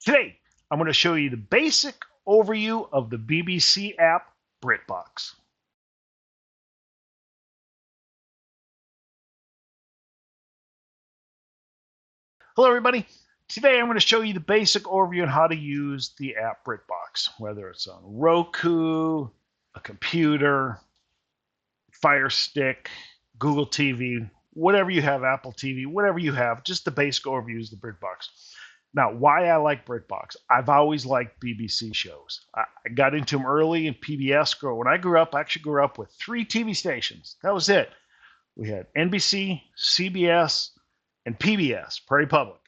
Today, I'm going to show you the basic overview of the BBC app BritBox. Hello, everybody. Today, I'm going to show you the basic overview on how to use the app BritBox, whether it's on Roku, a computer, Fire Stick, Google TV, whatever you have, Apple TV, whatever you have, just the basic overview is the BritBox. Now, why I like BritBox? I've always liked BBC shows. I got into them early in PBS. When I grew up, I actually grew up with 3 TV stations. That was it. We had NBC, CBS, and PBS, Prairie Public.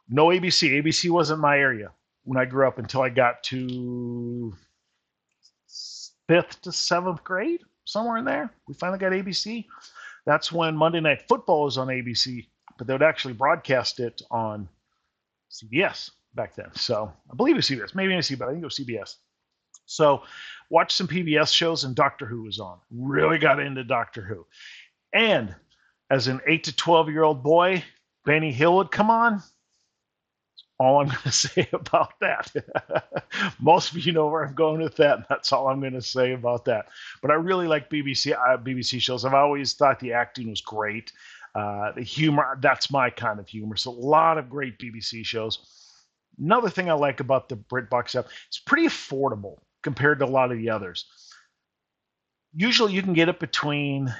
No ABC. ABC wasn't my area when I grew up until I got to 5th to 7th grade, somewhere in there. We finally got ABC. That's when Monday Night Football was on ABC, but they would actually broadcast it on CBS back then. So I believe it was CBS, maybe NBC, but I think it was CBS. So watched some PBS shows and Doctor Who was on. Really got into Doctor Who. And as an 8 to 12-year-old boy, Benny Hill would come on. All I'm going to say about that. Most of you know where I'm going with that, and that's all I'm going to say about that. But I really like BBC shows. I've always thought the acting was great. The humor, that's my kind of humor. So a lot of great BBC shows. Another thing I like about the BritBox app, it's pretty affordable compared to a lot of the others. Usually you can get it between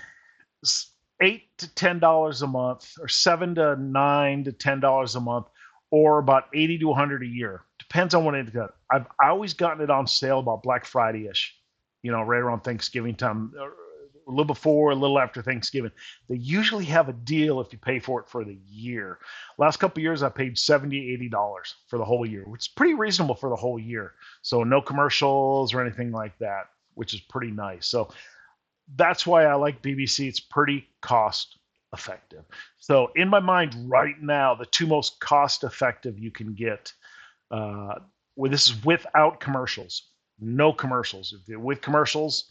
$8 to $10 a month, or $7 to $9 to $10 a month, or about $80 to $100 a year. Depends on when it got. I've always gotten it on sale about Black Friday-ish, right around Thanksgiving time, a little before, a little after Thanksgiving. They usually have a deal if you pay for it for the year. Last couple of years, I paid $70, $80 for the whole year, which is pretty reasonable for the whole year. So no commercials or anything like that, which is pretty nice. So that's why I like BBC. It's pretty cost effective. So in my mind right now, the 2 most cost effective you can get, this is without commercials, no commercials. If you're with commercials,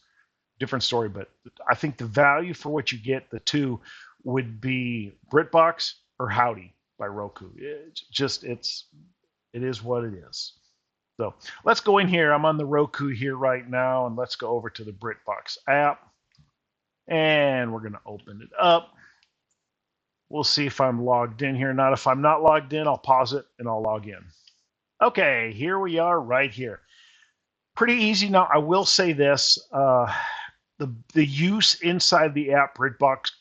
different story, but I think the value for what you get, the 2 would be BritBox or Howdy by Roku. It is what it is. So let's go in here. I'm on the Roku here right now, and let's go over to the BritBox app, and we're going to open it up. We'll see if I'm logged in here or not. If I'm not logged in, I'll pause it and I'll log in. Okay, here we are right here. Pretty easy. Now, I will say this. The use inside the app BritBox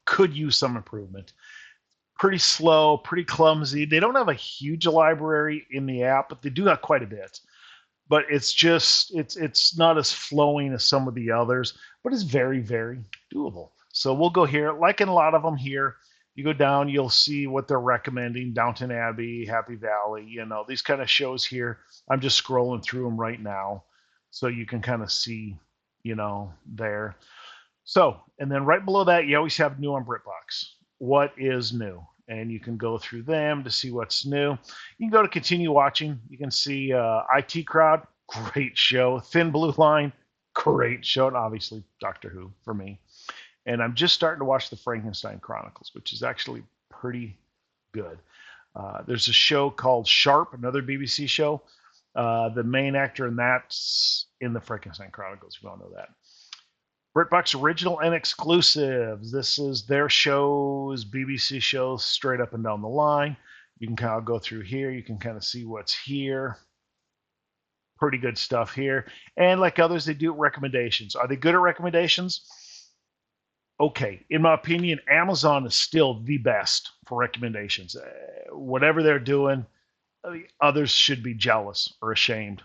could use some improvement. Pretty slow, pretty clumsy. They don't have a huge library in the app, but they do have quite a bit. But it's not as flowing as some of the others, but it's very, very doable. So we'll go here. Like in a lot of them here, you go down, you'll see what they're recommending. Downton Abbey, Happy Valley, these kind of shows here. I'm just scrolling through them right now, so you can kind of see there. So, and then right below that, you always have new on BritBox. What is new? And you can go through them to see what's new. You can go to continue watching. You can see IT Crowd, great show. Thin Blue Line, great show. And obviously Doctor Who for me. And I'm just starting to watch the Frankenstein Chronicles, which is actually pretty good. There's a show called Sharp, another BBC show. The main actor in that's in the Frankenstein Chronicles, if you don't know that. BritBox original and exclusives. This is their shows, BBC shows, straight up and down the line. You can kind of go through here. You can kind of see what's here. Pretty good stuff here. And like others, they do recommendations. Are they good at recommendations? Okay. In my opinion, Amazon is still the best for recommendations. Whatever they're doing, others should be jealous or ashamed.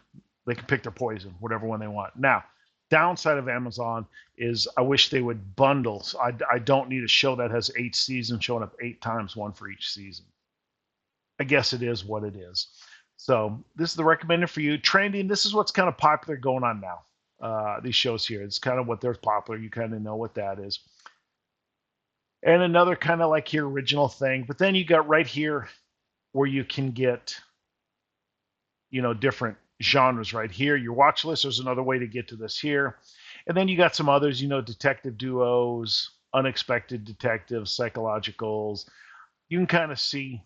They can pick their poison, whatever one they want. Now, downside of Amazon is I wish they would bundle. So I don't need a show that has 8 seasons showing up 8 times, one for each season. I guess it is what it is. So this is the recommended for you. Trending, this is what's kind of popular going on now. These shows here, it's kind of what they're popular. You kind of know what that is. And another kind of like your original thing. But then you got right here where you can get, different genres right here. Your watch list, there's another way to get to this here. And then you got some others, detective duos, unexpected detectives, psychologicals. You can kind of see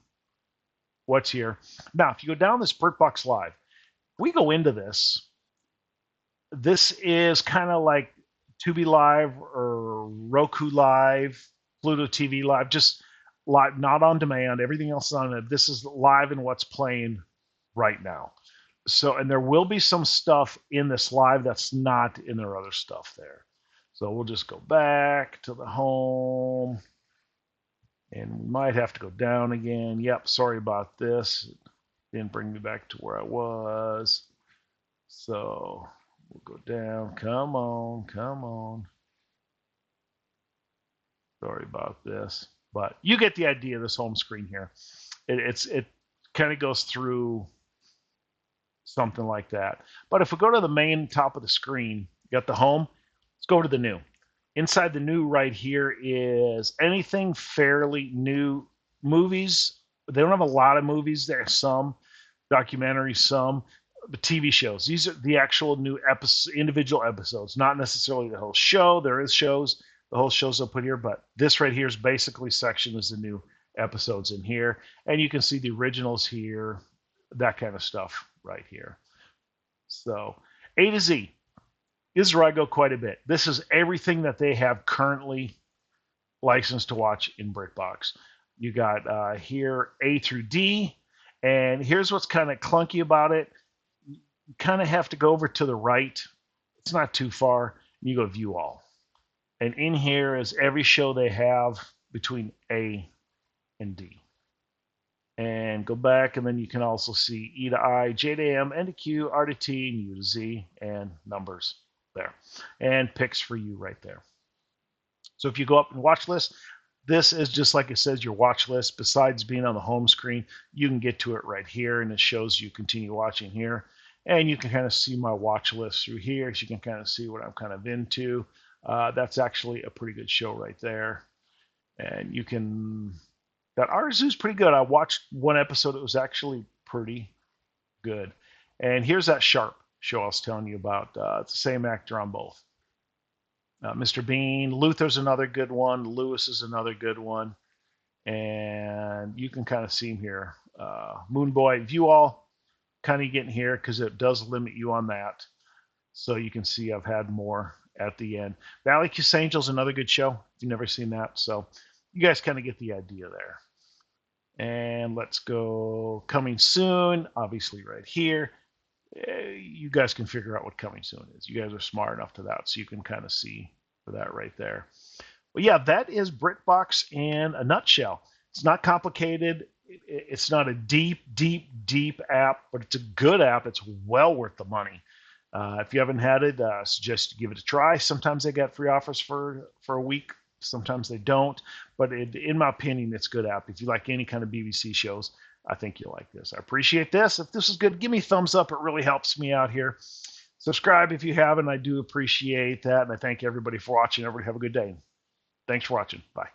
what's here. Now, if you go down this BritBox Live, we go into this. This is kind of like Tubi Live or Roku Live, Pluto TV Live, just live, not on demand. Everything else is on it. This is live and what's playing right now. So, and there will be some stuff in this live that's not in their other stuff there. So we'll just go back to the home, and we might have to go down again. Yep, sorry about this. It didn't bring me back to where I was. So we'll go down. Come on, come on. Sorry about this, but you get the idea of this home screen here. It kind of goes through something like that. But if we go to the main top of the screen, you got the home. Let's go to the new. Inside the new right here is anything fairly new movies. They don't have a lot of movies. There are some documentaries, some but TV shows. These are the actual new individual episodes, not necessarily the whole show. There is shows. The whole show's up put here, but this right here is basically section is the new episodes in here, and you can see the originals here, that kind of stuff right here. So A to Z. This is where I go quite a bit. This is everything that they have currently licensed to watch in BritBox. You got here A through D, and here's what's kind of clunky about it. You kind of have to go over to the right. It's not too far. And you go view all. And in here is every show they have between A and D. And go back, and then you can also see E to I, J to M, N to Q, R to T, and U to Z, and numbers there. And picks for you right there. So if you go up and watch list, this is just like it says your watch list. Besides being on the home screen, you can get to it right here, and it shows you continue watching here. And you can kind of see my watch list through here, so you can kind of see what I'm kind of into. That's actually a pretty good show right there. And you can... That Arzoo's pretty good. I watched one episode. It was actually pretty good. And here's that Sharp show I was telling you about. It's the same actor on both. Mr. Bean. Luther's another good one. Lewis is another good one. And you can kind of see him here. Moon Boy. View all. Kind of getting here because it does limit you on that. So you can see I've had more at the end. Valley Kiss Angel's another good show. If you've never seen that. So you guys kind of get the idea there. And let's go coming soon, obviously right here. You guys can figure out what coming soon is. You guys are smart enough to that, so you can kind of see for that right there. But yeah, that is BritBox in a nutshell. It's not complicated. It's not a deep app, but it's a good app. It's well worth the money. If you haven't had it, I suggest you give it a try. Sometimes they got free offers for a week. Sometimes they don't, but in my opinion, it's a good app. If you like any kind of BBC shows, I think you'll like this. I appreciate this. If this is good, give me a thumbs up. It really helps me out here. Subscribe if you haven't. I do appreciate that, and I thank everybody for watching. Everybody have a good day. Thanks for watching. Bye.